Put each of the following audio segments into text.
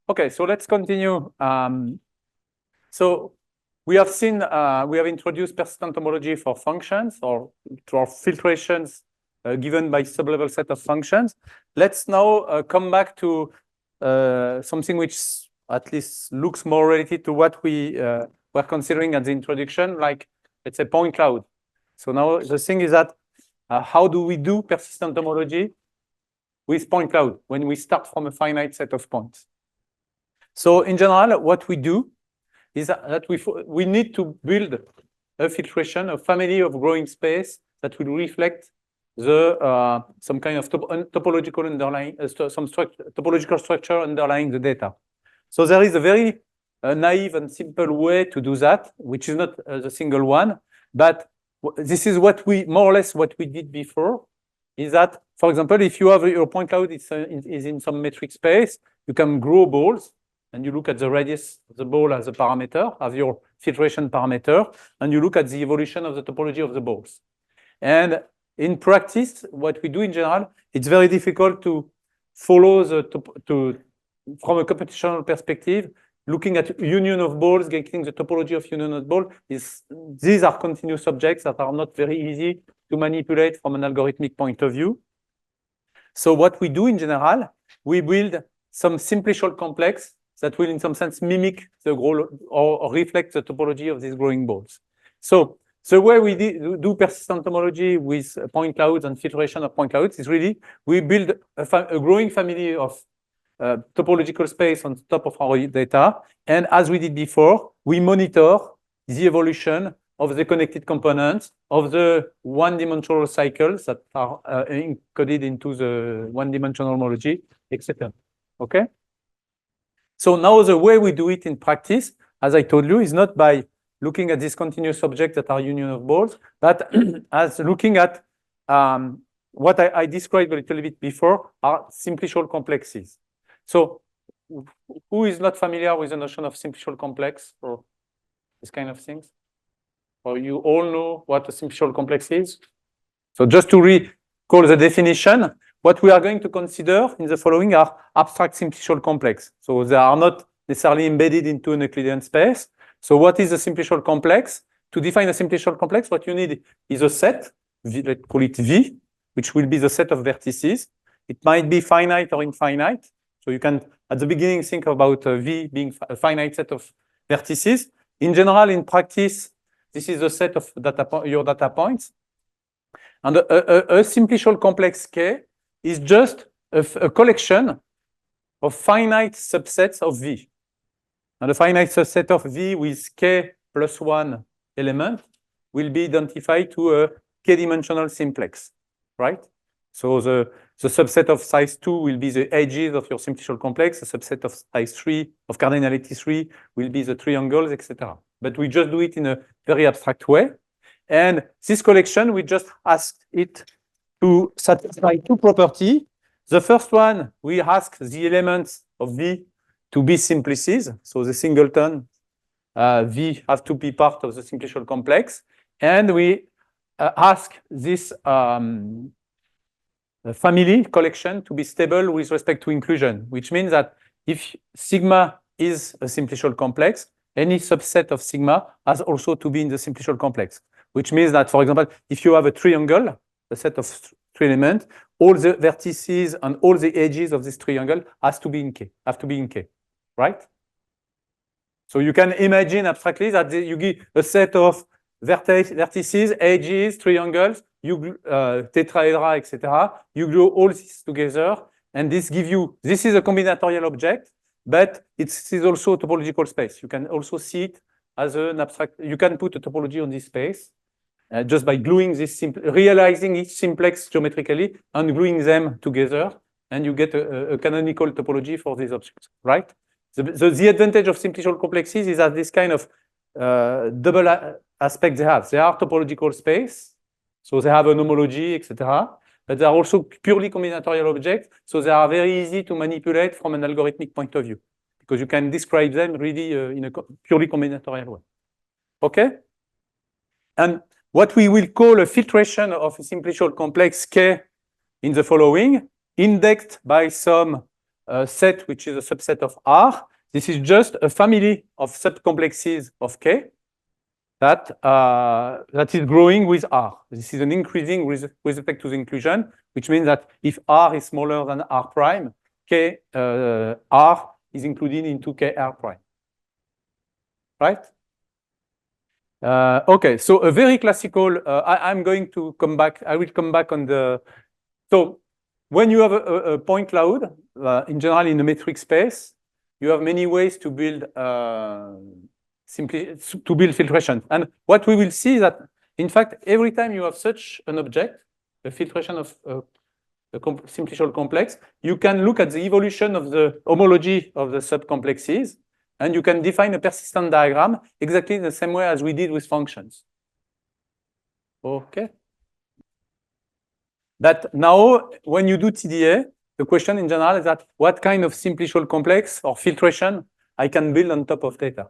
Okay, so let's continue. So we have seen, we have introduced persistent homology for functions or to our filtrations given by sublevel set of functions. Let's now come back to something which at least looks more related to what we were considering at the introduction, like let's say point cloud. So now the thing is that how do we do persistent homology with point cloud when we start from a finite set of points? So in general, what we do is that we need to build a filtration, a family of growing space that will reflect the some kind of topological underlying topological structure underlying the data. So there is a very naive and simple way to do that, which is not the single one, but this is what we more or less what we did before. Is that, for example, if you have your point cloud is in some metric space, you can grow balls. And you look at the radius of the ball as a parameter, as your filtration parameter, and you look at the evolution of the topology of the balls. And in practice, what we do in general, it's very difficult to follow from a computational perspective, looking at union of balls, getting the topology of union of ball. These are continuous objects that are not very easy to manipulate from an algorithmic point of view. So what we do in general, we build some simplicial complex that will, in some sense, mimic the or reflect the topology of these growing balls. So the way we do persistent homology with point clouds and filtration of point clouds is really we build a growing family of topological space on top of our data, and as we did before, we monitor the evolution of the connected components of the one-dimensional cycles that are encoded into the one-dimensional homology, etc. Okay. So now the way we do it in practice, as I told you, is not by looking at these continuous objects that are union of balls, but as looking at what I described a little bit before are simplicial complexes. So who is not familiar with the notion of simplicial complex or this kind of things? Or you all know what a simplicial complex is? So just to recall the definition, what we are going to consider in the following are abstract simplicial complex. So they are not necessarily embedded into an Euclidean space. So what is a simplicial complex? To define a simplicial complex, what you need is a set, let's call it V, which will be the set of vertices. It might be finite or infinite. So you can, at the beginning, think about V being a finite set of vertices. In general, in practice, this is the set of your data points. And a simplicial complex K is just a collection of finite subsets of V. And a finite subset of V with K plus 1 element will be identified to a K-dimensional simplex, right? So the subset of size 2 will be the edges of your simplicial complex. The subset of size 3, of cardinality 3, will be the triangles, etc. But we just do it in a very abstract way. And this collection, we just ask it to satisfy two properties. The first one, we ask the elements of V to be simplices. So the singleton V have to be part of the simplicial complex. And we ask this family collection to be stable with respect to inclusion, which means that if sigma is a simplicial complex, any subset of sigma has also to be in the simplicial complex, which means that, for example, if you have a triangle, a set of three elements, all the vertices and all the edges of this triangle have to be in K, right? So you can imagine abstractly that you give a set of vertices, edges, triangles, tetraedra, etc. You glue all this together, and this gives you, this is a combinatorial object, but it is also a topological space. You can also see it as an abstract, you can put a topology on this space just by gluing this, realizing each simplex geometrically and gluing them together, and you get a canonical topology for these objects, right? The advantage of simplicial complexes is that this kind of double aspect they have. They are topological space, so they have an homology, etc. But they are also purely combinatorial objects, so they are very easy to manipulate from an algorithmic point of view, because you can describe them really in a purely combinatorial way. Okay? And what we will call a filtration of a simplicial complex K in the following, indexed by some set which is a subset of R. This is just a family of subcomplexes of K that is growing with R. This is an increasing with respect to the inclusion, which means that if R is smaller than R prime, K R is included into K R prime. Right? Okay, so a very classical, I'm going to come back, I will come back on the, so when you have a point cloud, in general in the metric space, you have many ways to build filtration. And what we will see is that, in fact, every time you have such an object, a filtration of a simplicial complex, you can look at the evolution of the homology of the subcomplexes, and you can define a persistent diagram exactly the same way as we did with functions. Okay. That now, when you do TDA, the question in general is that what kind of simplicial complex or filtration I can build on top of data.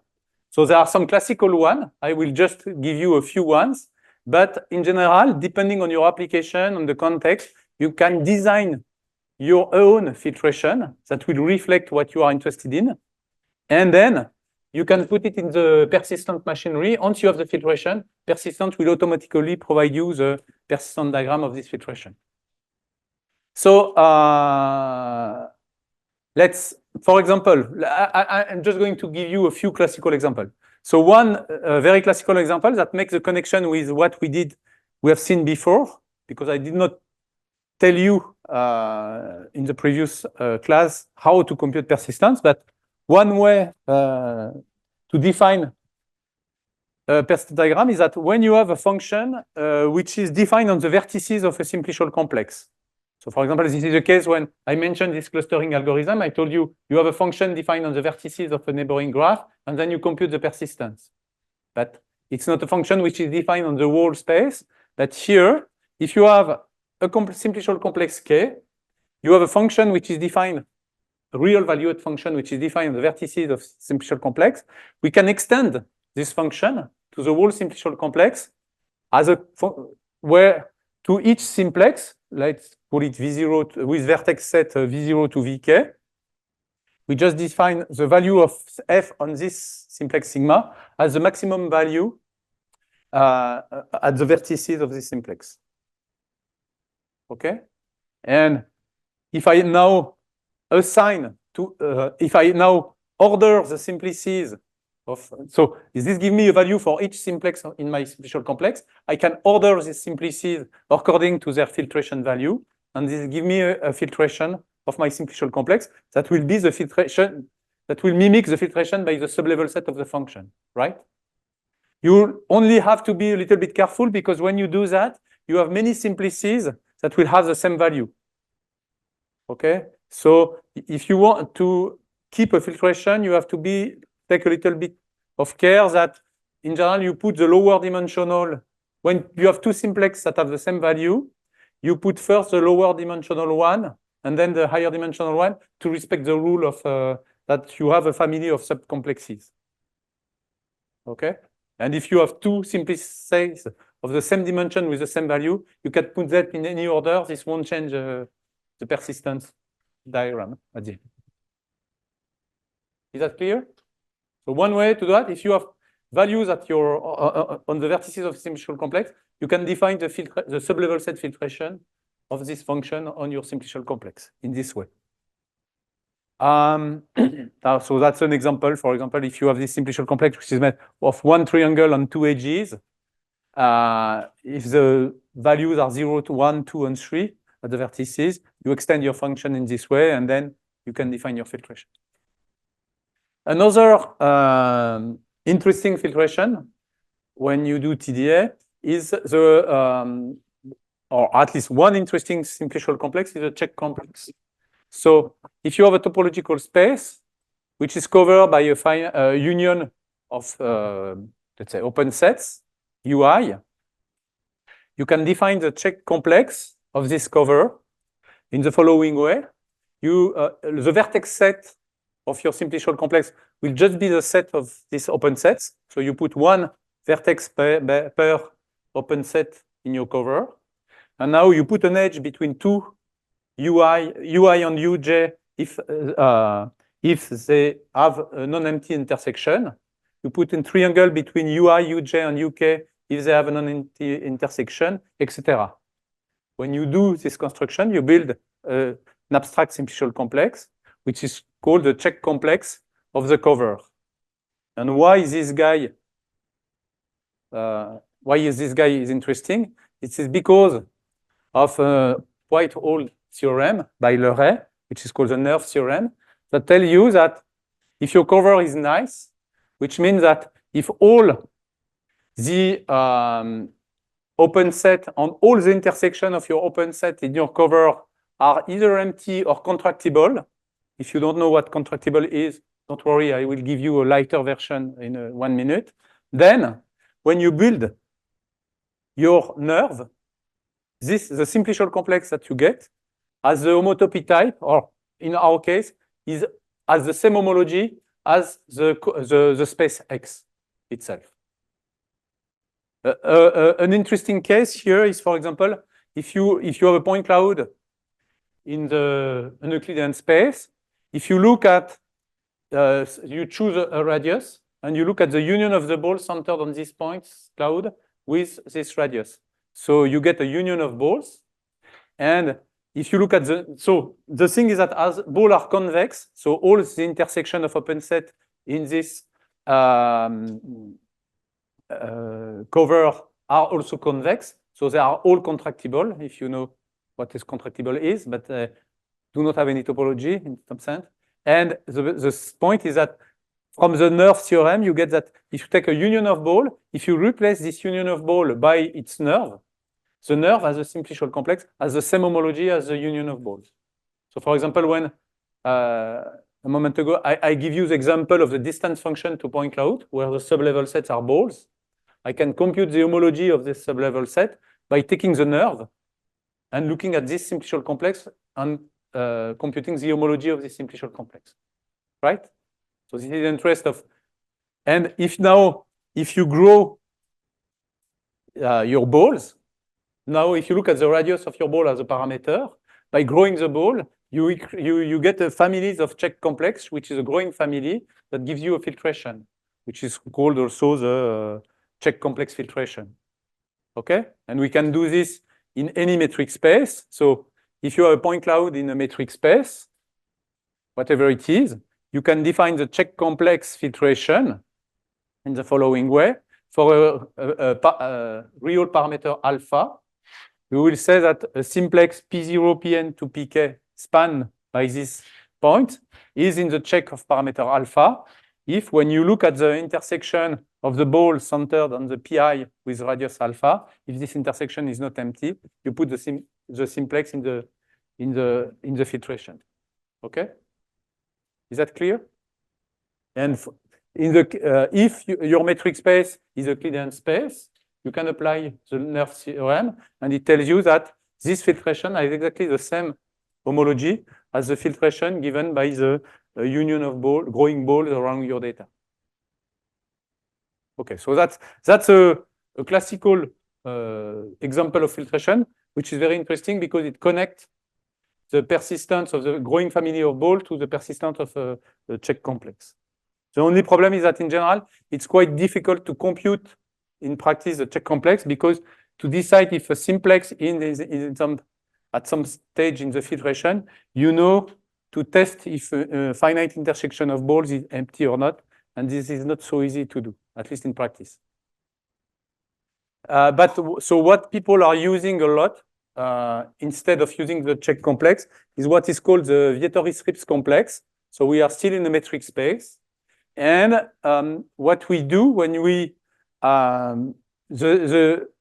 So there are some classical ones. I will just give you a few ones. But in general, depending on your application, on the context, you can design your own filtration that will reflect what you are interested in. And then you can put it in the persistent machinery. Once you have the filtration, persistent will automatically provide you the persistent diagram of this filtration. So let's, for example, I'm just going to give you a few classical examples. So one very classical example that makes the connection with what we have seen before, because I did not tell you in the previous class how to compute persistence, but one way to define a persistent diagram is that when you have a function which is defined on the vertices of a simplicial complex. So for example, this is the case when I mentioned this clustering algorithm. I told you you have a function defined on the vertices of a neighboring graph, and then you compute the persistence. But it's not a function which is defined on the whole space. But here, if you have a simplicial complex K, you have a function which is defined, a real valued function which is defined on the vertices of simplicial complex. We can extend this function to the whole simplicial complex as a where to each simplex, let's call it V0 with vertex set V0 to Vk. We just define the value of f on this simplex sigma as the maximum value at the vertices of this simplex. Okay? And if I now assign to, if I now order the simplices of, so does this give me a value for each simplex in my simplicial complex? I can order these simplices according to their filtration value, and this give me a filtration of my simplicial complex that will be the filtration, that will mimic the filtration by the sublevel set of the function, right? You only have to be a little bit careful because when you do that, you have many simplices that will have the same value. Okay? So if you want to keep a filtration, you have to take a little bit of care that in general you put the lower dimensional, when you have two simplex that have the same value, you put first the lower dimensional one and then the higher dimensional one to respect the rule of that you have a family of subcomplexes. Okay? And if you have two simplices of the same dimension with the same value, you can put that in any order. This won't change the persistence diagram at the end. Is that clear? So one way to do that, if you have values at your on the vertices of the simplicial complex, you can define the sublevel set filtration of this function on your simplicial complex in this way. So that's an example. For example, if you have this simplicial complex which is made of one triangle on two edges, if the values are 0 to 1, 2, and 3 at the vertices, you extend your function in this way, and then you can define your filtration. Another interesting filtration when you do TDA is the, or at least one interesting simplicial complex is a check complex. So if you have a topological space, which is covered by a union of, let's say, open sets, UI, you can define the check complex of this cover in the following way. The vertex set of your simplicial complex will just be the set of these open sets. So you put one vertex per open set in your cover. And now you put an edge between two UI and UJ if they have a non-empty intersection. You put in triangle between UI, UJ, and UK if they have a non-empty intersection, etc. When you do this construction, you build an abstract simplicial complex, which is called the check complex of the cover. And why is this guy interesting? It is because of a quite old theorem by Leray, which is called the nerve theorem, that tells you that if your cover is nice, which means that if all the open set on all the intersection of your open set in your cover are either empty or contractible. If you don't know what contractible is, don't worry, I will give you a lighter version in 1 minute. Then, when you build your nerve, the simplicial complex that you get as the homotopy type, or in our case, is as the same homology as the space X itself. An interesting case here is, for example, if you have a point cloud in the Euclidean space, if you look at, you choose a radius, and you look at the union of the balls centered on this point cloud with this radius. So you get a union of balls. And if you look at so the thing is that as balls are convex, so all the intersection of open set in this cover are also convex. So they are all contractible, if you know what this contractible is, but do not have any topology in some sense. And the point is that from the nerve theorem, you get that if you take a union of ball, if you replace this union of ball by its nerve, the nerve as a simplicial complex has the same homology as the union of balls. So for example, when a moment ago, I give you the example of the distance function to point cloud, where the sublevel sets are balls. I can compute the homology of this sublevel set by taking the nerve and looking at this simplicial complex and computing the homology of this simplicial complex, right? So this is the interest of, and if you grow your balls, now if you look at the radius of your ball as a parameter, by growing the ball, you get a families of check complex, which is a growing family that gives you a filtration, which is called also the check complex filtration. Okay, and we can do this in any metric space. So if you have a point cloud in a metric space, whatever it is, you can define the check complex filtration in the following way. For a real parameter alpha, we will say that a simplex P0, Pn to Pk span by this point is in the check of parameter alpha if, when you look at the intersection of the ball centered on the pi with radius alpha, if this intersection is not empty, you put the simplex in the filtration. Okay, is that clear? And in the if your metric space is a Euclidean space, you can apply the nerve theorem, and it tells you that this filtration has exactly the same homology as the filtration given by the union of growing balls around your data. Okay, so that's a classical example of filtration, which is very interesting because it connects the persistence of the growing family of balls to the persistence of the check complex. The only problem is that in general, it's quite difficult to compute in practice the check complex, because to decide if a simplex at some stage in the filtration, you know to test if a finite intersection of balls is empty or not, and this is not so easy to do, at least in practice. So what people are using a lot instead of using the check complex is what is called the Vietoris-Rips complex. So we are still in the metric space, and what we do when we the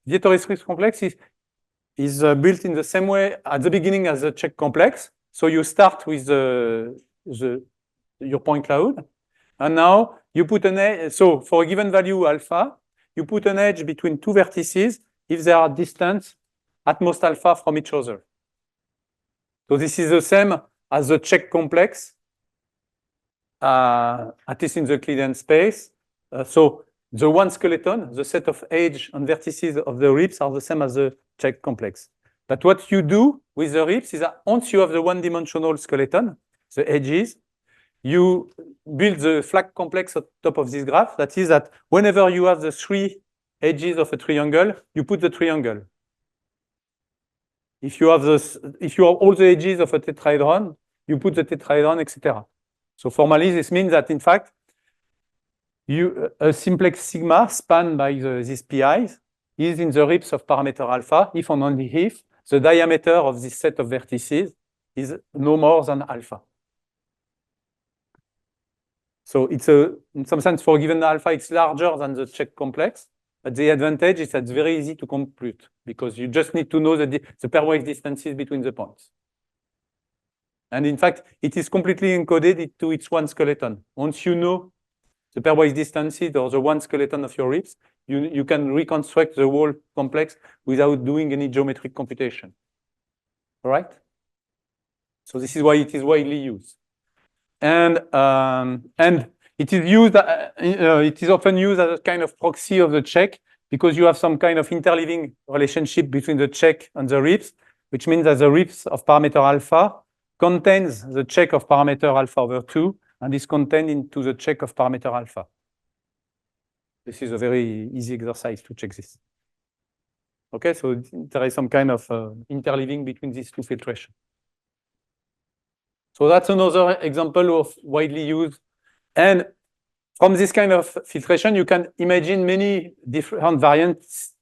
Vietoris-Rips complex is built in the same way at the beginning as the check complex. So you start with your point cloud, and now you put an edge. So for a given value alpha, you put an edge between two vertices if they are distant at most alpha from each other. So this is the same as the check complex, at least in the Euclidean space. So the one skeleton, the set of edge and vertices of the rips are the same as the check complex. But what you do with the rips is that once you have the one-dimensional skeleton, the edges. You build the flag complex on top of this graph. That is that whenever you have the 3 edges of a triangle, you put the triangle. If you have all the edges of a tetrahedron, you put the tetrahedron, etc. So formally, this means that in fact, a simplex sigma spanned by these PIs is in the RIPS of parameter alpha if and only if the diameter of this set of vertices is no more than alpha. So it's in some sense, for given alpha, it's larger than the check complex. But the advantage is that it's very easy to compute because you just need to know the pairwise distances between the points. And in fact, it is completely encoded into its one skeleton. Once you know the pairwise distances or the one skeleton of your RIPS, you can reconstruct the whole complex without doing any geometric computation. All right? So this is why it is widely used. And it is used. It is often used as a kind of proxy of the check because you have some kind of interleaving relationship between the check and the RIPS, which means that the RIPS of parameter alpha contains the check of parameter alpha over 2 and is contained into the check of parameter alpha. This is a very easy exercise to check this. Okay, so there is some kind of interleaving between these two filtrations. So that's another example of widely used. And from this kind of filtration, you can imagine many different variants.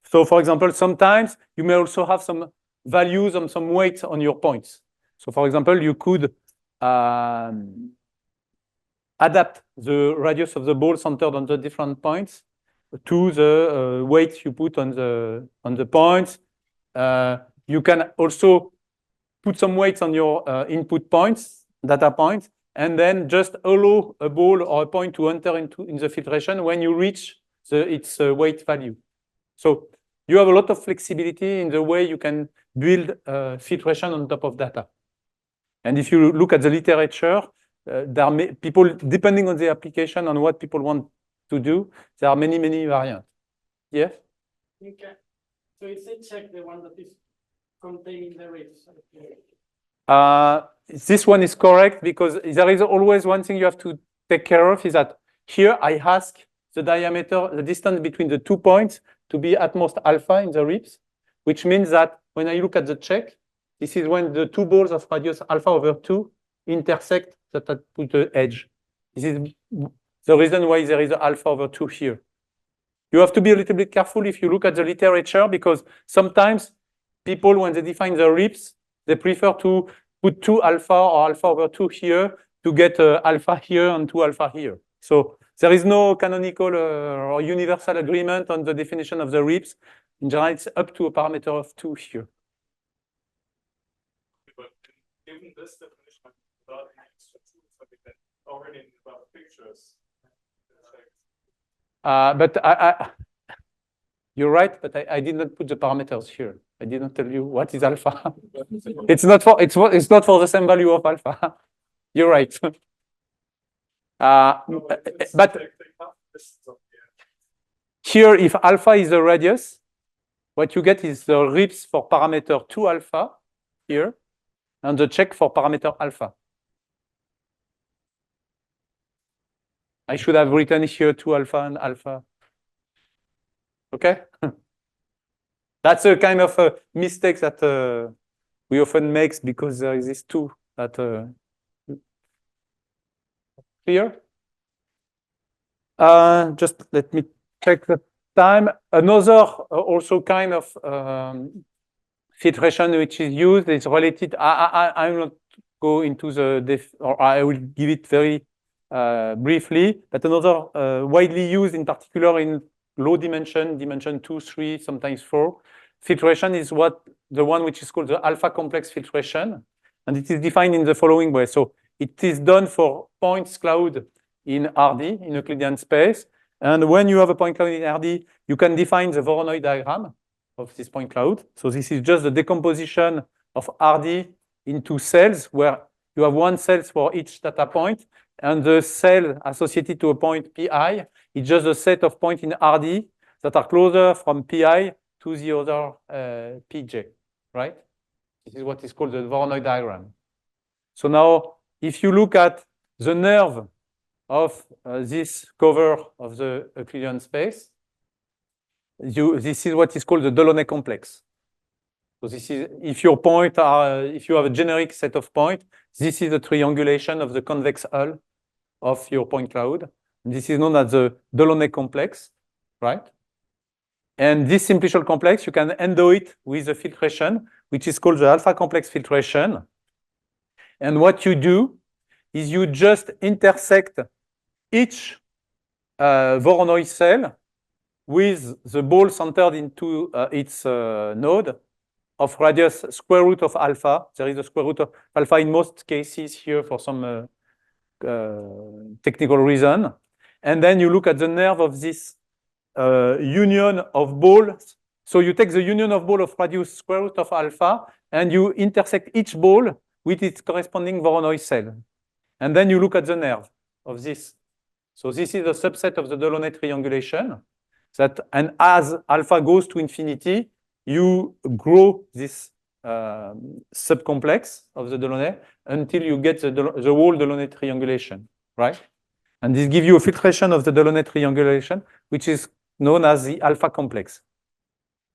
So for example, sometimes you may also have some values and some weights on your points. So for example, you could adapt the radius of the ball centered on the different points to the weight you put on the points. You can also put some weights on your input points, data points, and then just allow a ball or a point to enter in the filtration when you reach its weight value. So you have a lot of flexibility in the way you can build filtration on top of data. And if you look at the literature, there are people, depending on the application and what people want to do, there are many, many variants. Yes? Okay. So it's a check the one that is contained in the RIPS. This one is correct because there is always one thing you have to take care of is that here I ask the diameter, the distance between the 2 points to be at most alpha in the RIPS, which means that when I look at the check, this is when the 2 balls of radius alpha over 2 intersect at the edge. This is the reason why there is alpha over 2 here. You have to be a little bit careful if you look at the literature because sometimes people, when they define the RIPS, they prefer to put 2 alpha or alpha over 2 here to get alpha here and 2 alpha here. So there is no canonical or universal agreement on the definition of the RIPS. In general, it's up to a parameter of 2 here. But given this definition, without any extra tools, I think that already in about pictures. But you're right, but I did not put the parameters here. I did not tell you what is alpha. It's not for the same value of alpha. You're right. But here, if alpha is the radius, what you get is the RIPS for parameter 2 alpha here, and the check for parameter alpha. I should have written here 2 alpha and alpha. Okay? That's a kind of a mistake that we often make because there is this 2 that clear? Just let me check the time. Another also kind of filtration which is used is related. I will not go into the or I will give it very briefly. But another widely used, in particular in low dimension 2, 3, sometimes 4, filtration is the one which is called the alpha complex filtration, and it is defined in the following way. So it is done for points cloud in RD, in Euclidean space. And when you have a point cloud in RD, you can define the Voronoi diagram of this point cloud. So this is just the decomposition of RD into cells where you have one cell for each data point. And the cell associated to a point Pi is just a set of points in RD that are closer from Pi to the other Pj, right? This is what is called the Voronoi diagram. So now if you look at the nerve of this cover of the Euclidean space, this is what is called the Delaunay complex. So this is, if your point are, if you have a generic set of points, this is the triangulation of the convex hull of your point cloud. This is known as the Delaunay complex, right? And this simplicial complex, you can endo it with a filtration, which is called the alpha complex filtration. And what you do is you just intersect each Voronoi cell with the ball centered into its node of radius square root of alpha. There is a square root of alpha in most cases here for some technical reason. And then you look at the nerve of this union of balls. So you take the union of ball of radius square root of alpha, and you intersect each ball with its corresponding Voronoi cell. And then you look at the nerve of this. So this is a subset of the Delaunay triangulation. And as alpha goes to infinity, you grow this subcomplex of the Delaunay until you get the whole Delaunay triangulation, right? And this gives you a filtration of the Delaunay triangulation, which is known as the alpha complex.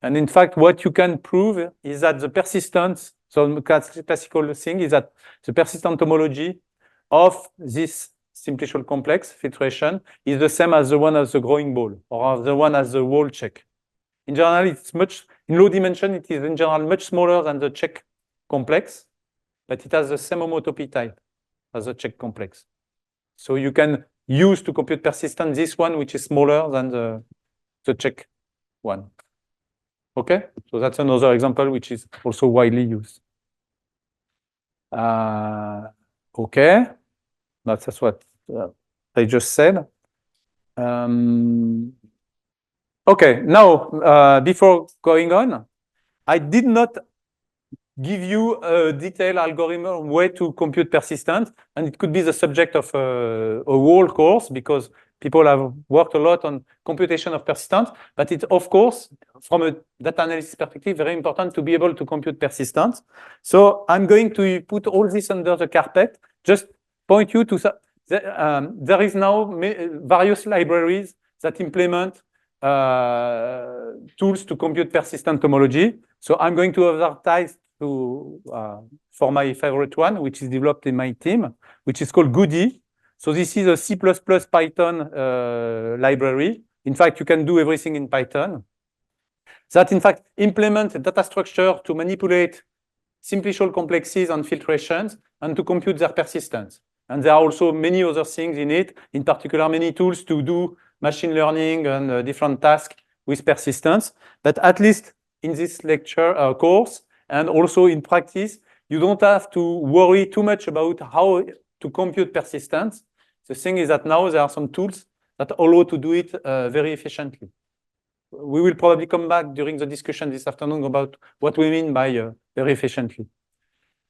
And in fact, what you can prove is that the persistence, so the classical thing is that the persistent homology of this simplicial complex filtration is the same as the one as the growing ball or the one as the wall check. In general, it's much, in low dimension, it is in general much smaller than the check complex, but it has the same homotopy type as the check complex. So you can use to compute persistence this one, which is smaller than the check one. Okay, so that's another example which is also widely used. Okay, that's what I just said. Okay, now before going on, I did not give you a detailed algorithm way to compute persistence, and it could be the subject of a whole course because people have worked a lot on computation of persistence, but it's, of course, from a data analysis perspective, very important to be able to compute persistence. So I'm going to put all this under the carpet, just point you to, there is now various libraries that implement tools to compute persistent homology. So I'm going to advertise for my favorite one, which is developed in my team, which is called Goody. So this is a C++ Python library. In fact, you can do everything in Python. That, in fact, implements a data structure to manipulate simplicial complexes and filtrations and to compute their persistence. And there are also many other things in it, in particular, many tools to do machine learning and different tasks with persistence. But at least in this lecture course, and also in practice, you don't have to worry too much about how to compute persistence. The thing is that now there are some tools that allow to do it very efficiently. We will probably come back during the discussion this afternoon about what we mean by very efficiently.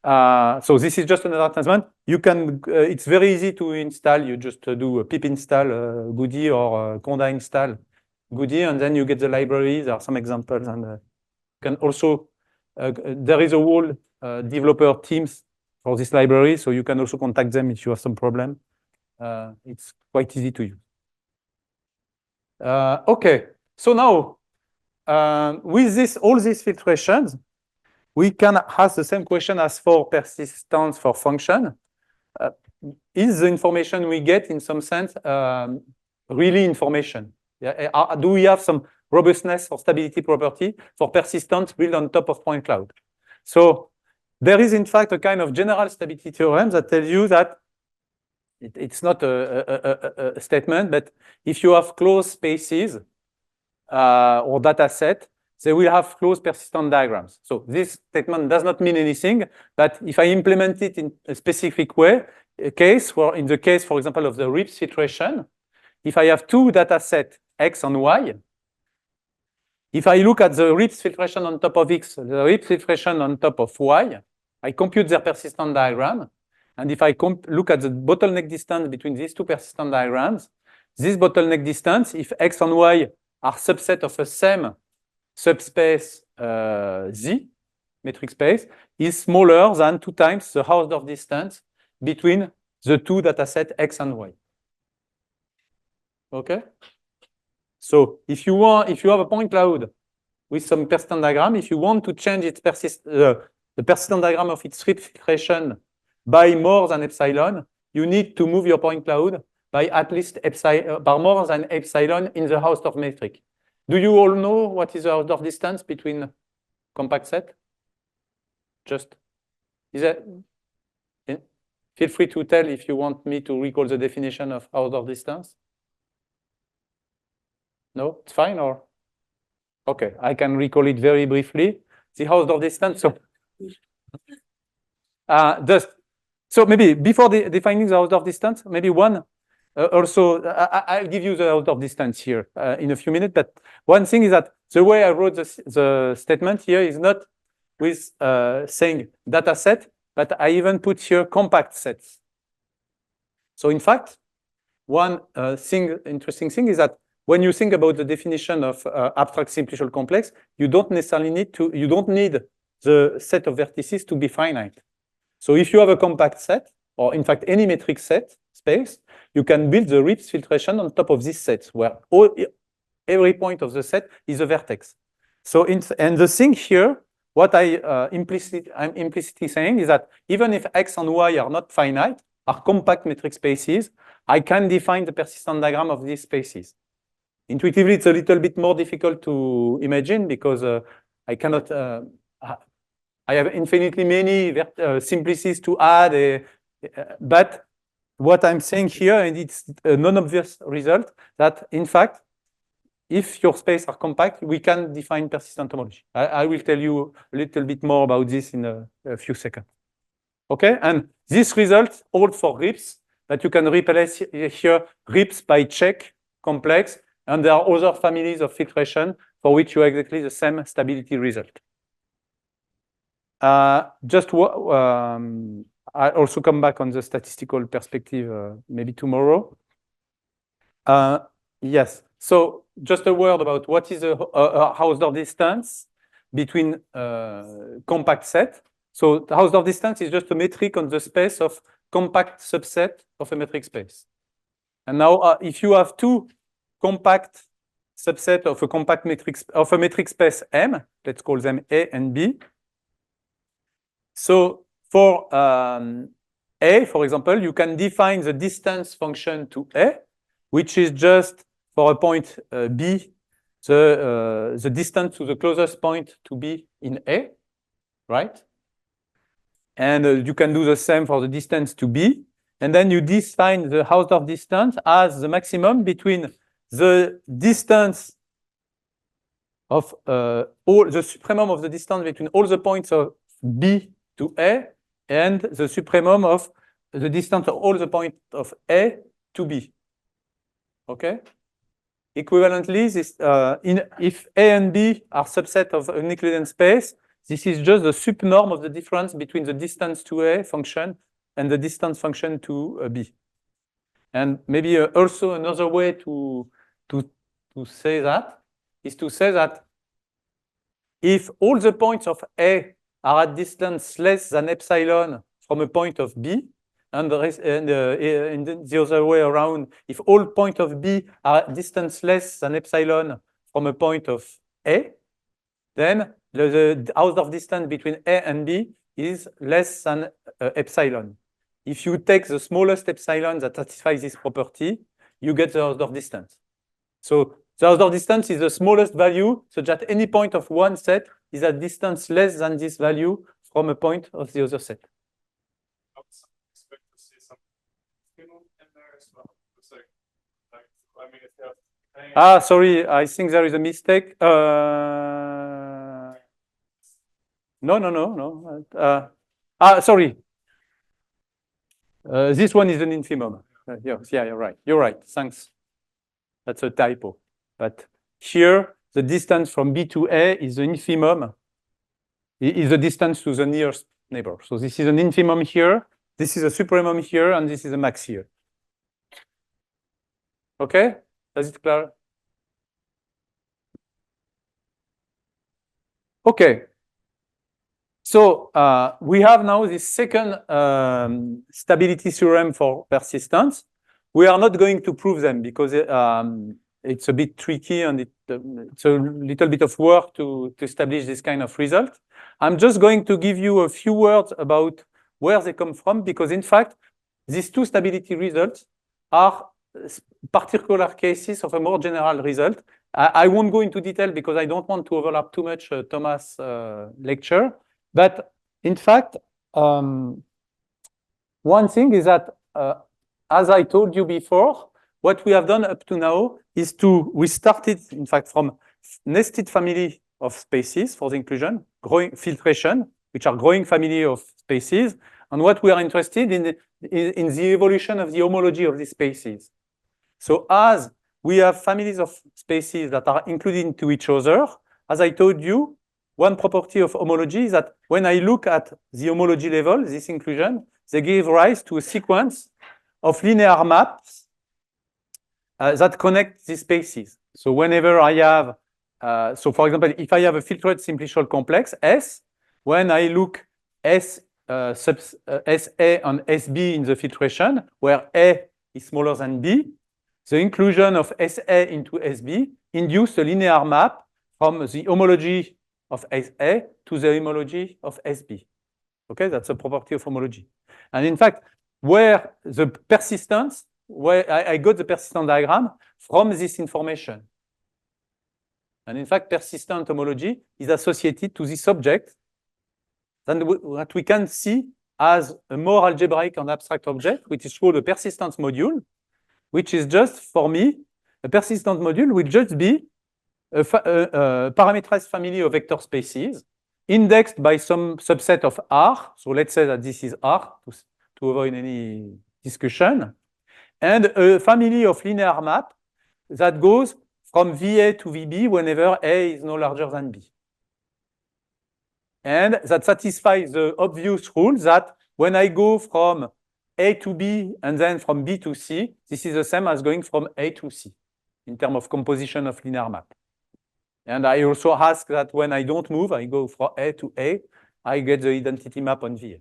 So this is just another advancement. You can, it's very easy to install. You just do a pip install Goody or conda install Goody, and then you get the library. There are some examples, and you can also, there is a whole developer teams for this library, so you can also contact them if you have some problem. It's quite easy to use. Okay, so now with this, all these filtrations, we can ask the same question as for persistence for function. Is the information we get, in some sense, really information? Yeah, do we have some robustness or stability property for persistence built on top of point cloud? So there is, in fact, a kind of general stability theorem that tells you that it's not a statement, but if you have closed spaces or data set, they will have closed persistent diagrams. So this statement does not mean anything, but if I implement it in a specific way, a case where, in the case, for example, of the RIPS filtration, if I have two data sets, X and Y, if I look at the RIPS filtration on top of X, the RIPS filtration on top of Y, I compute their persistent diagram. And if I look at the bottleneck distance between these two persistent diagrams, this bottleneck distance, if X and Y are subset of a same subspace Z, metric space, is smaller than 2 times the Hausdorff distance between the two dataset X and Y. Okay? So if you have a point cloud with some persistent diagram, if you want to change its the persistent diagram of its Rip filtration by more than epsilon, you need to move your point cloud by at least epsilon, by more than epsilon in the Hausdorff metric. Do you all know what is the Hausdorff distance between compact set? Just, is that? Feel free to tell if you want me to recall the definition of Hausdorff distance. No, it's fine, or? Okay, I can recall it very briefly. The Hausdorff distance. So maybe before defining the Hausdorff distance, maybe one also, I'll give you the Hausdorff distance here in a few minutes. But one thing is that the way I wrote the statement here is not with saying data set, but I even put here compact sets. So in fact, one interesting thing is that when you think about the definition of abstract simplicial complex, you don't necessarily need the set of vertices to be finite. So if you have a compact set, or in fact any metric set space, you can build the Rips filtration on top of this set, where every point of the set is a vertex. So and the thing here, what I'm implicitly saying is that even if X and Y are not finite, are compact metric spaces, I can define the persistent diagram of these spaces. Intuitively, it's a little bit more difficult to imagine because I cannot, I have infinitely many simplices to add, but what I'm saying here, and it's a non-obvious result, that in fact, if your spaces are compact, we can define persistent homology. I will tell you a little bit more about this in a few seconds. Okay, and this result holds for Rips, that you can replace here Rips by check complex, and there are other families of filtration for which you have exactly the same stability result. I'll also come back on the statistical perspective maybe tomorrow. Yes, so just a word about what is a Hausdorff distance between compact set. So the Hausdorff distance is just a metric on the space of compact subset of a metric space. And now if you have two compact subset of a compact metric of a metric space M, let's call them A and B. So for A, for example, you can define the distance function to A, which is just for a point B, the distance to the closest point to B in A, right? And you can do the same for the distance to B. And then you define the Hausdorff distance as the maximum between the distance of all the supremum of the distance between all the points of B to A and the supremum of the distance of all the points of A to B. Okay? Equivalently, this, if A and B are subset of an Euclidean space, this is just the subnorm of the difference between the distance to A function and the distance function to B. And maybe also another way to say that is to say that if all the points of A are at distance less than epsilon from a point of B, and the other way around, if all points of B are at distance less than epsilon from a point of A, then the Hausdorff distance between A and B is less than epsilon. If you take the smallest epsilon that satisfies this property, you get the Hausdorff distance. So the Hausdorff distance is the smallest value, such that any point of one set is at distance less than this value from a point of the other set. I would expect to see some minimum in there as well. It's like I mean, if you have sorry, I think there is a mistake. No. Sorry. This one is an infimum. Yeah, you're right. You're right. Thanks. That's a typo. But here, the distance from B to A is the infimum, is the distance to the nearest neighbor. So this is an infimum here, this is a supremum here, and this is a max here. Okay? Does it clear? Okay. So we have now this second stability theorem for persistence. We are not going to prove them because it's a bit tricky and it's a little bit of work to establish this kind of result. I'm just going to give you a few words about where they come from, because in fact, these two stability results are particular cases of a more general result. I won't go into detail because I don't want to overlap too much Thomas' lecture. But in fact, one thing is that, as I told you before, what we have done up to now is we started, in fact, from nested family of spaces for the inclusion, growing filtration, which are growing family of spaces. And what we are interested in the evolution of the homology of these spaces. So as we have families of spaces that are included into each other, as I told you, one property of homology is that when I look at the homology level, this inclusion, they give rise to a sequence of linear maps that connect these spaces. So whenever I have, so for example, if I have a filtered simplicial complex S, when I look SA and SB in the filtration, where A is smaller than B, the inclusion of SA into SB induces a linear map from the homology of SA to the homology of SB. Okay, that's a property of homology. And in fact, where the persistence, where I got the persistent diagram from this information. And in fact, persistent homology is associated to this object that we can see as a more algebraic and abstract object, which is called a persistence module, which is just, for me, a persistent module will just be a parameterized family of vector spaces indexed by some subset of R. So let's say that this is R to avoid any discussion. And a family of linear map that goes from VA to VB whenever A is no larger than B. And that satisfies the obvious rule that when I go from A to B and then from B to C, this is the same as going from A to C in terms of composition of linear map. And I also ask that when I don't move, I go from A to A, I get the identity map on VA.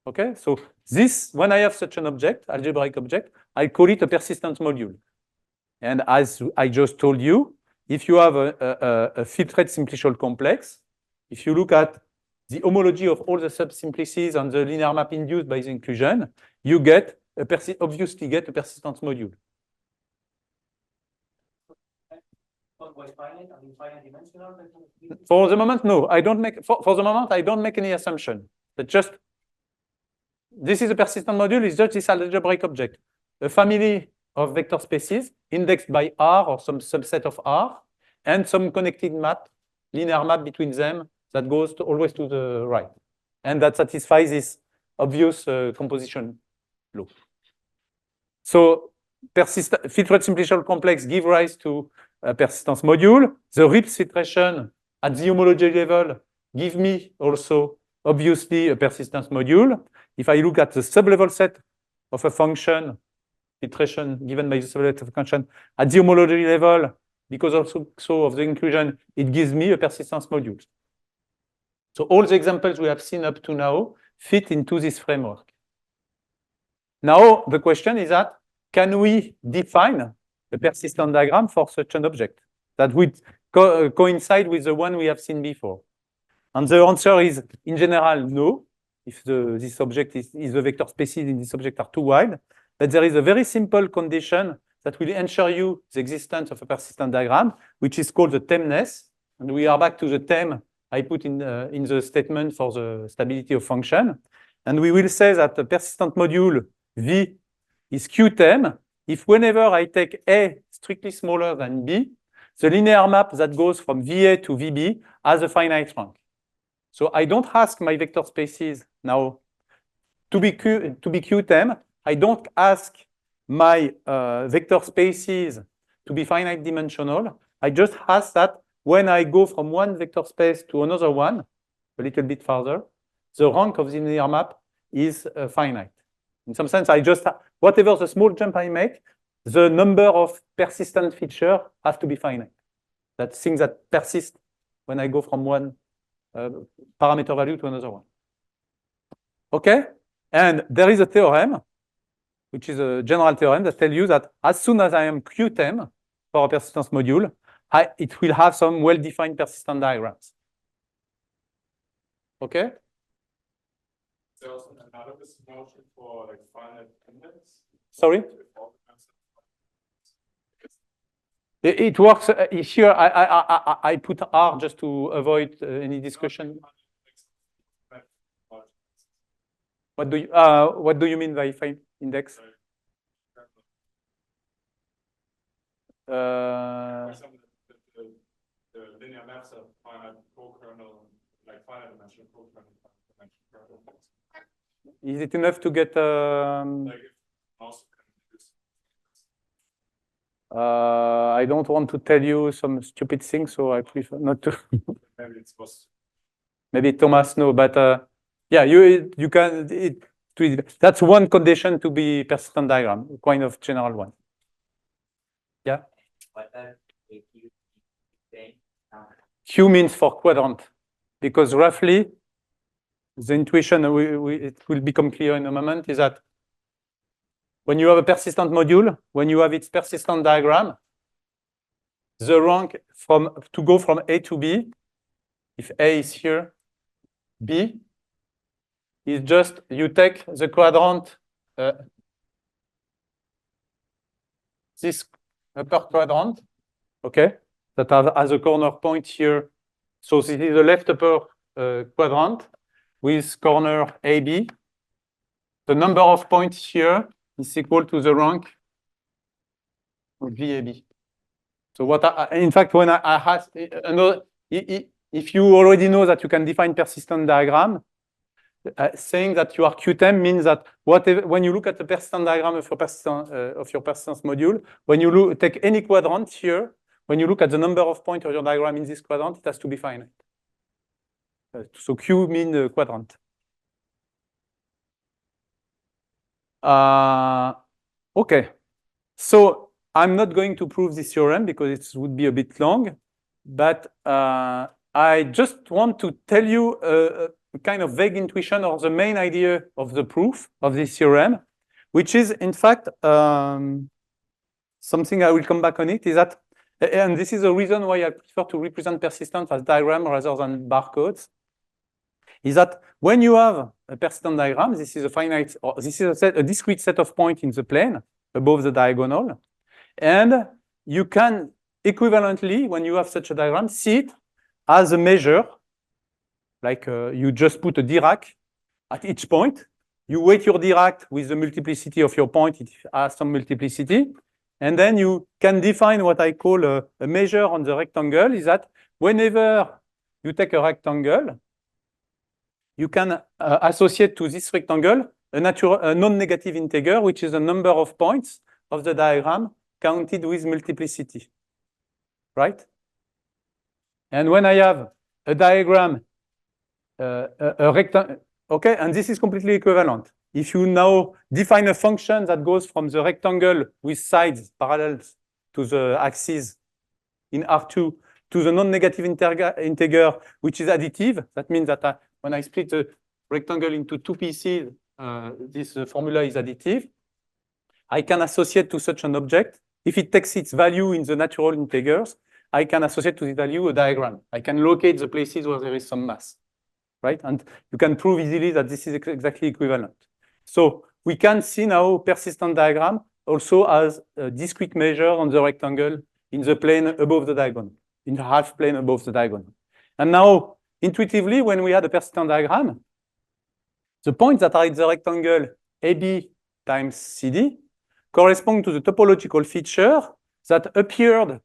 Okay, so this, when I have such an object, algebraic object, I call it a persistent module. And as I just told you, if you have a filtered simplicial complex, if you look at the homology of all the subsimplices and the linear map induced by the inclusion, you get obviously get a persistent module. For the moment, no. I don't make for the moment. I don't make any assumption. But just this is a persistent module. It's just this algebraic object, a family of vector spaces indexed by R or some subset of R, and some connected map, linear map between them that goes always to the right, and that satisfies this obvious composition law. So filtered simplicial complex give rise to a persistence module. The RIPS filtration at the homology level give me also obviously a persistence module. If I look at the sublevel set of a function, filtration given by the sublevel set of a function at the homology level, because also of the inclusion, it gives me a persistence module. So all the examples we have seen up to now fit into this framework. Now the question is that, can we define a persistent diagram for such an object that would coincide with the one we have seen before? And the answer is, in general, no, if this object is the vector spaces in this object are too wide. But there is a very simple condition that will ensure you the existence of a persistent diagram, which is called the tameness. And we are back to the theme I put in the statement for the stability of function. And we will say that the persistent module V is Q-tame if whenever I take A strictly smaller than B, the linear map that goes from VA to VB has a finite rank. So I don't ask my vector spaces now to be Q-tame. I don't ask my vector spaces to be finite dimensional. I just ask that when I go from one vector space to another one, a little bit farther, the rank of the linear map is finite. In some sense, I just, whatever the small jump I make, the number of persistent features have to be finite. That's things that persist when I go from one parameter value to another one. Okay? And there is a theorem, which is a general theorem that tells you that as soon as I am Qtem for a persistence module, it will have some well-defined persistence diagrams. Okay? There's also an analogous motion for like finite index. Sorry? It works here. I put R just to avoid any discussion. What do you mean by finite index? For example, the linear maps are finite co-kernel, like finite dimension co-kernel. Is it enough to get? Like also I don't want to tell you some stupid things, so I prefer not to. maybe it's supposed. Maybe Thomas no, but yeah, you can. That's one condition to be persistent diagram, kind of general one. Yeah. What if you say Q means for quadrant, because roughly the intuition it will become clear in a moment is that when you have a persistent module, when you have its persistent diagram, the rank to go from A to B, if A is here, B is just you take the quadrant, this upper quadrant, okay, that has a corner point here. So this is the left upper quadrant with corner AB. The number of points here is equal to the rank of VAB. So what in fact, when I asked, if you already know that you can define persistent diagram, saying that you are Qtem means that when you look at the persistent diagram of your persistence module, when you take any quadrant here, when you look at the number of points of your diagram in this quadrant, it has to be finite. So Q means quadrant. Okay, so I'm not going to prove this theorem because it would be a bit long, but I just want to tell you a kind of vague intuition or the main idea of the proof of this theorem, which is in fact something I will come back on it, is that, and this is the reason why I prefer to represent persistence as diagram rather than barcodes, is that when you have a persistent diagram, this is a finite, or this is a discrete set of points in the plane above the diagonal, and you can equivalently, when you have such a diagram, see it as a measure, like you just put a Dirac at each point, you weight your Dirac with the multiplicity of your point, it has some multiplicity, and then you can define what I call a measure on the rectangle, is that whenever you take a rectangle, you can associate to this rectangle a non-negative integer, which is the number of points of the diagram counted with multiplicity, right? And when I have a diagram, a rectangle, okay, and this is completely equivalent. If you now define a function that goes from the rectangle with sides parallel to the axis in R2 to the non-negative integer, which is additive, that means that when I split the rectangle into two pieces, this formula is additive. I can associate to such an object. If it takes its value in the natural integers, I can associate to the value a diagram. I can locate the places where there is some mass, right? And you can prove easily that this is exactly equivalent. So we can see now persistent diagram also as a discrete measure on the rectangle in the plane above the diagonal, in the half plane above the diagonal. And now, intuitively, when we had a persistent diagram, the points that are in the rectangle AB times CD correspond to the topological feature that appeared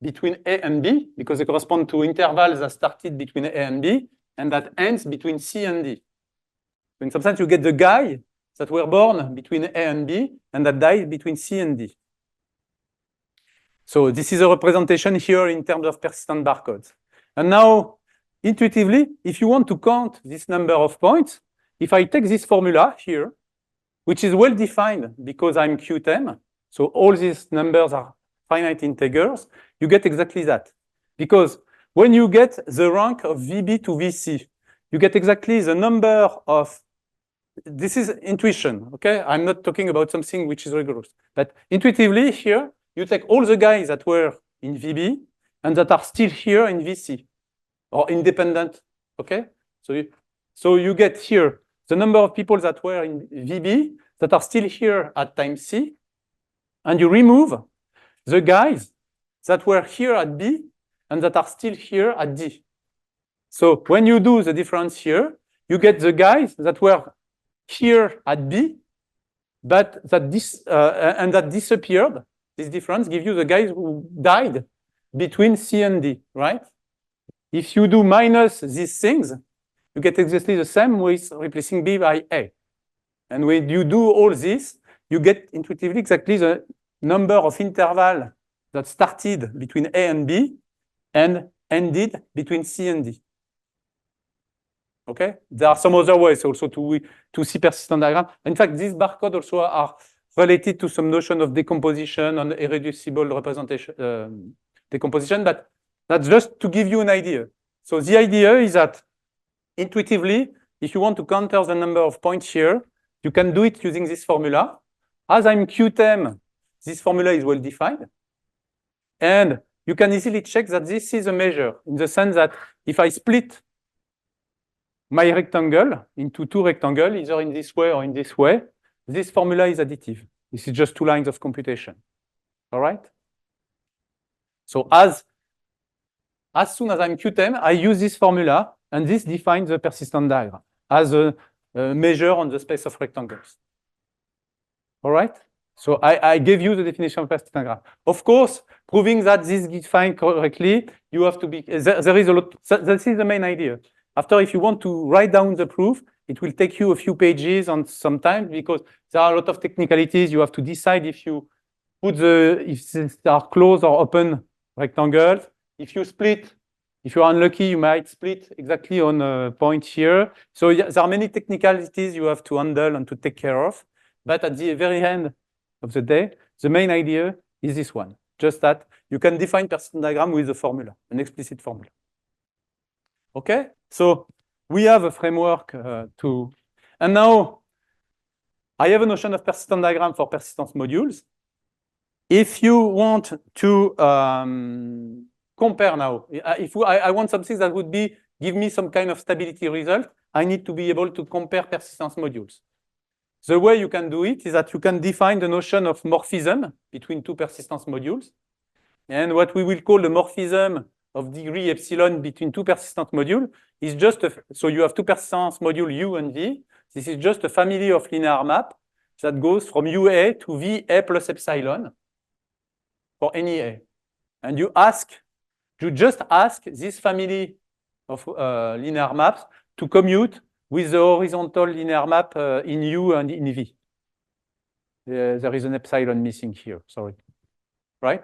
between A and B, because they correspond to intervals that started between A and B, and that ends between C and D. So in some sense, you get the guy that were born between A and B, and that died between C and D. So this is a representation here in terms of persistent barcodes. And now, intuitively, if you want to count this number of points, if I take this formula here, which is well defined because I'm Qtem, so all these numbers are finite integers, you get exactly that. Because when you get the rank of VB to VC, you get exactly the number of, this is intuition, okay? I'm not talking about something which is rigorous, but intuitively here, you take all the guys that were in VB and that are still here in VC, or independent, okay? So you get here the number of people that were in VB that are still here at time C, and you remove the guys that were here at B and that are still here at D. So when you do the difference here, you get the guys that were here at B, but that that disappeared. This difference gives you the guys who died between C and D, right? If you do minus these things, you get exactly the same with replacing B by A. And when you do all this, you get intuitively exactly the number of interval that started between A and B and ended between C and D. Okay? There are some other ways also to see persistent diagram. In fact, these barcodes also are related to some notion of decomposition and irreducible representation, decomposition, but that's just to give you an idea. So the idea is that intuitively, if you want to counter the number of points here, you can do it using this formula. As I'm Qtem, this formula is well defined. And you can easily check that this is a measure in the sense that if I split my rectangle into two rectangles, either in this way or in this way, this formula is additive. This is just two lines of computation. All right? So as soon as I'm Qtem, I use this formula, and this defines the persistent diagram as a measure on the space of rectangles. All right? So I gave you the definition of persistent diagram. Of course, proving that this is defined correctly, you have to be, there is a lot, this is the main idea. After, if you want to write down the proof, it will take you a few pages and some time because there are a lot of technicalities. You have to decide if you put if there are closed or open rectangles. If you split, if you are unlucky, you might split exactly on a point here. So yeah, there are many technicalities you have to handle and to take care of. But at the very end of the day, the main idea is this one. Just that you can define persistent diagram with a formula, an explicit formula. Okay? So we have a framework and now I have a notion of persistent diagram for persistence modules. If you want to compare now, if I want something that would give me some kind of stability result, I need to be able to compare persistence modules. The way you can do it is that you can define the notion of morphism between two persistence modules. And what we will call the morphism of degree epsilon between two persistent modules is just, so you have two persistence modules U and V. This is just a family of linear map that goes from UA to VA plus epsilon for any A. And you just ask this family of linear maps to commute with the horizontal linear map in U and in V. There is an epsilon missing here, sorry. Right?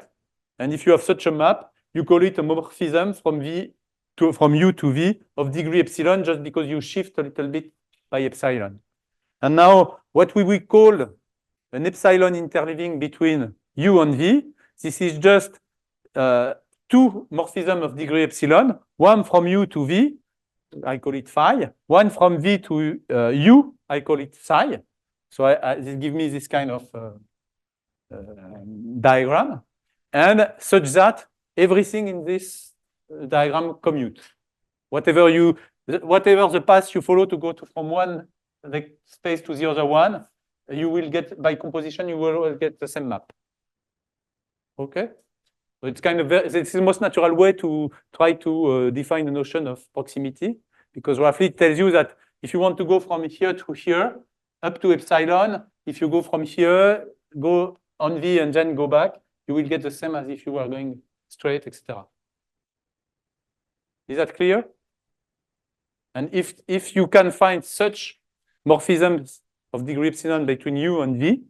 And if you have such a map, you call it a morphism from U to V of degree epsilon just because you shift a little bit by epsilon. And now what we will call an epsilon interleaving between U and V, this is just two morphisms of degree epsilon, one from U to V, I call it phi, one from V to U, I call it psi. So this gives me this kind of diagram, and such that everything in this diagram commutes. Whatever the path you follow to go from one space to the other one, you will get, by composition, you will get the same map. Okay? So it's kind of, it's the most natural way to try to define the notion of proximity, because roughly it tells you that if you want to go from here to here, up to epsilon, if you go from here, go on V and then go back, you will get the same as if you were going straight, etc. Is that clear? And if you can find such morphisms of degree epsilon between U and V,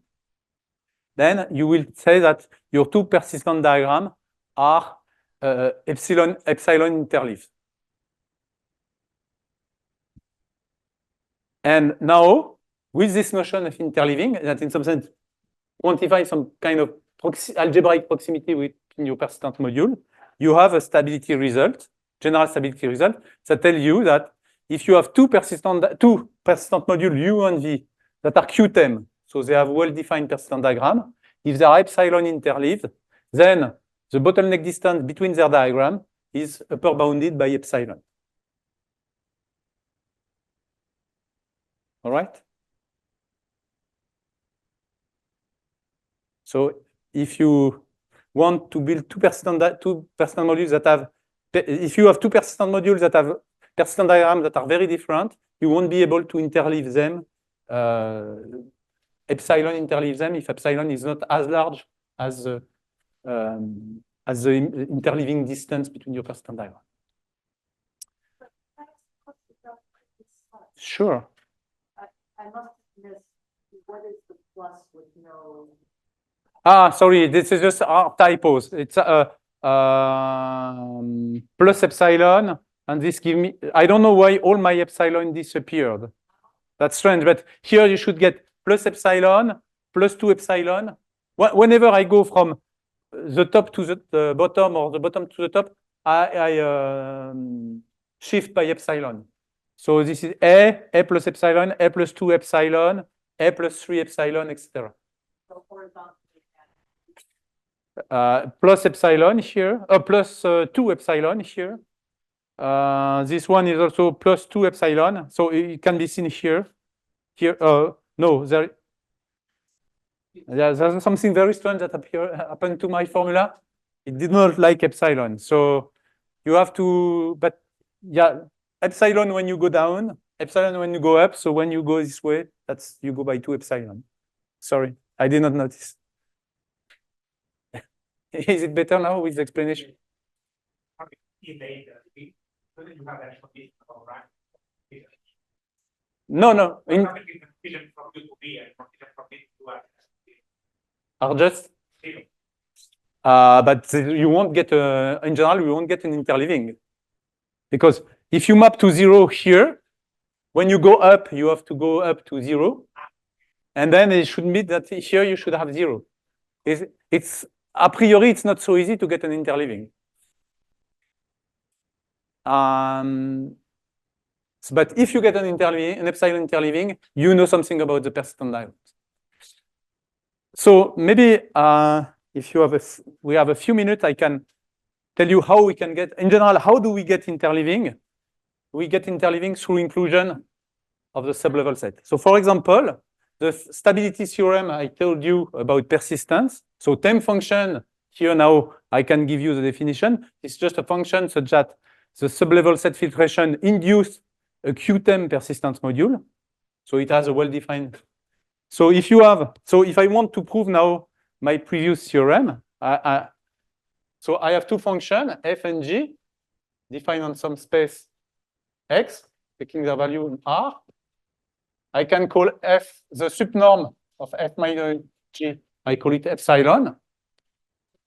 then you will say that your two persistent diagrams are epsilon interleaved. And now, with this notion of interleaving, that in some sense quantify some kind of algebraic proximity within your persistent module, you have a stability result general stability result that tell you that if you have two persistent modules U and V that are QTEM, so they have well-defined persistent diagram, if they are epsilon interleaved, then the bottleneck distance between their diagram is upper bounded by epsilon. All right? So if you want to build two persistent modules that have, if you have two persistent modules that have persistent diagrams that are very different, you won't be able to interleave them, epsilon interleave them if epsilon is not as large as the interleaving distance between your persistent diagram. Sure. I must miss, what is the plus with no? Ah, sorry, this is just our typos. It's plus epsilon, and this give me, I don't know why all my epsilon disappeared. That's strange, but here you should get plus epsilon, plus 2 epsilon. Whenever I go from the top to the bottom or the bottom to the top, I shift by epsilon. So this is A plus epsilon, A plus 2 epsilon, A plus 3 epsilon, etc. So horizontal. Plus epsilon here, plus 2 epsilon here. This one is also plus 2 epsilon, so it can be seen here. Here, no, there's something very strange that happened to my formula. It did not like epsilon, so you have to. But yeah, epsilon when you go down, epsilon when you go up. So when you go this way, that's you go by 2 epsilon. Sorry, I did not notice. Is it better now with the explanation? No. Are just. But you won't get in general, you won't get an interleaving, because if you map to 0 here, when you go up, you have to go up to 0, and then it should mean that here you should have 0. It's a priori, it's not so easy to get an interleaving. But if you get an epsilon interleaving, you know something about the persistent diagrams. So maybe if you have we have a few minutes, I can tell you how we can get, in general, how do we get interleaving? We get interleaving through inclusion of the sublevel set. So for example, the stability theorem I told you about persistence. So temp function, here now I can give you the definition. It's just a function such that the sublevel set filtration induce a QTEM persistence module. So it has a well-defined. So if you have, so if I want to prove now my previous theorem, so I have two functions, f and g, defined on some space x, taking their value in R. I can call f the subnorm of f minus g. I call it epsilon.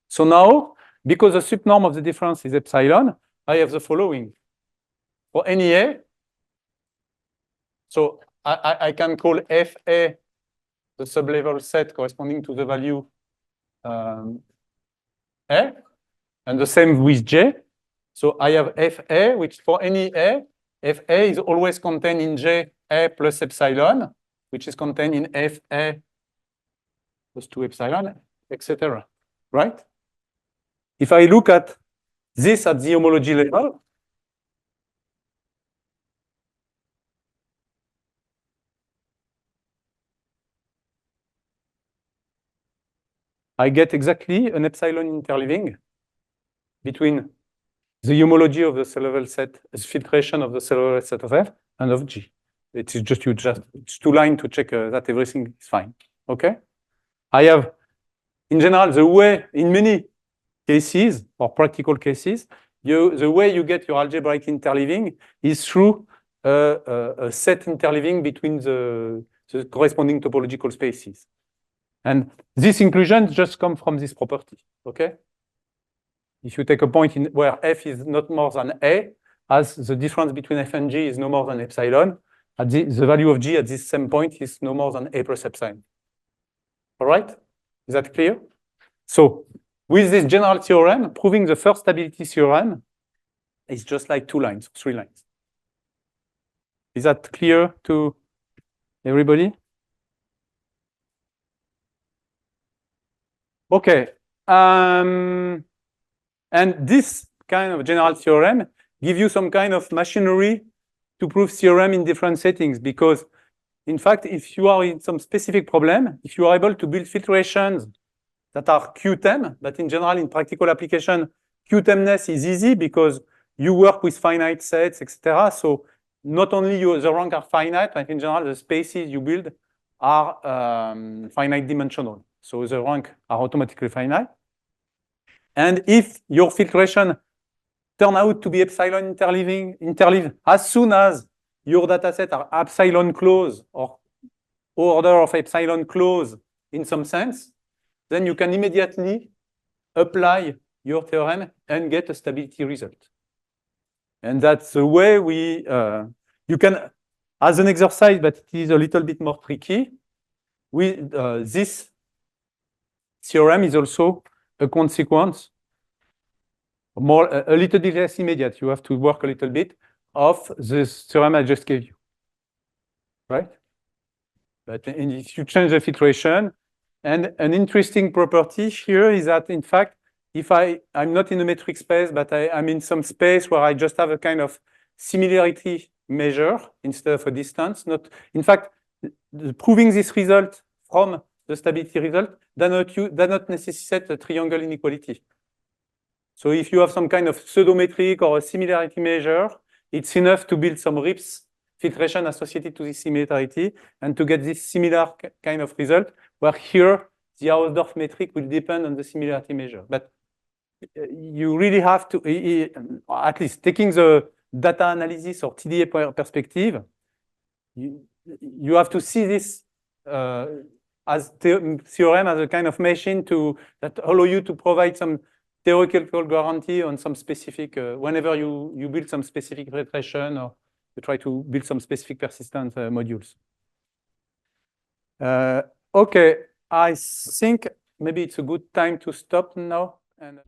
So now, because the subnorm of the difference is epsilon, I have the following. For any a, so I can call fa the sublevel set corresponding to the value a, and the same with j. So I have fa, which for any a, fa is always contained in j a plus epsilon, which is contained in fa plus 2 epsilon, etc. Right? If I look at this at the homology level, I get exactly an epsilon interleaving between the homology of the sublevel set, the filtration of the sublevel set of f and of g. It's just it's 2 lines to check that everything is fine. Okay. I have, in general, the way in many cases or practical cases, the way you get your algebraic interleaving is through a set interleaving between the corresponding topological spaces. And this inclusion just comes from this property, okay? If you take a point in where f is not more than a, as the difference between f and g is no more than epsilon, at the value of g at this same point is no more than a plus epsilon. All right? Is that clear? So with this general theorem, proving the first stability theorem, It's just like 2 lines, 3 lines. Is that clear to everybody? Okay. And this kind of general theorem give you some kind of machinery to prove theorem in different settings, because in fact, if you are in some specific problem, if you are able to build filtrations that are QTEM, but in general, in practical application, QTEMness is easy because you work with finite sets, etc. So not only the rank are finite, but in general, the spaces you build are finite dimensional. So the rank are automatically finite. And if your filtration turn out to be epsilon interleaved as soon as your dataset are epsilon close or order of epsilon close in some sense, then you can immediately apply your theorem and get a stability result. And that's the way we, you can, as an exercise, but it is a little bit more tricky, this theorem is also a consequence, a little bit less immediate. You have to work a little bit of this theorem I just gave you, right? But if you change the filtration, and an interesting property here is that, in fact, if I'm not in a metric space, but I'm in some space where I just have a kind of similarity measure instead of a distance. In fact, proving this result from the stability result does not necessitate a triangle inequality. So if you have some kind of pseudometric or a similarity measure, it's enough to build some RIPS filtration associated to this similarity and to get this similar kind of result, where here the Hausdorff metric will depend on the similarity measure. But you really have to, at least taking the data analysis or TDA perspective, you have to see this as theorem as a kind of machine that allow you to provide some theoretical guarantee on some specific, whenever you build some specific filtration or you try to build some specific persistent modules. Okay, I think maybe it's a good time to stop now. And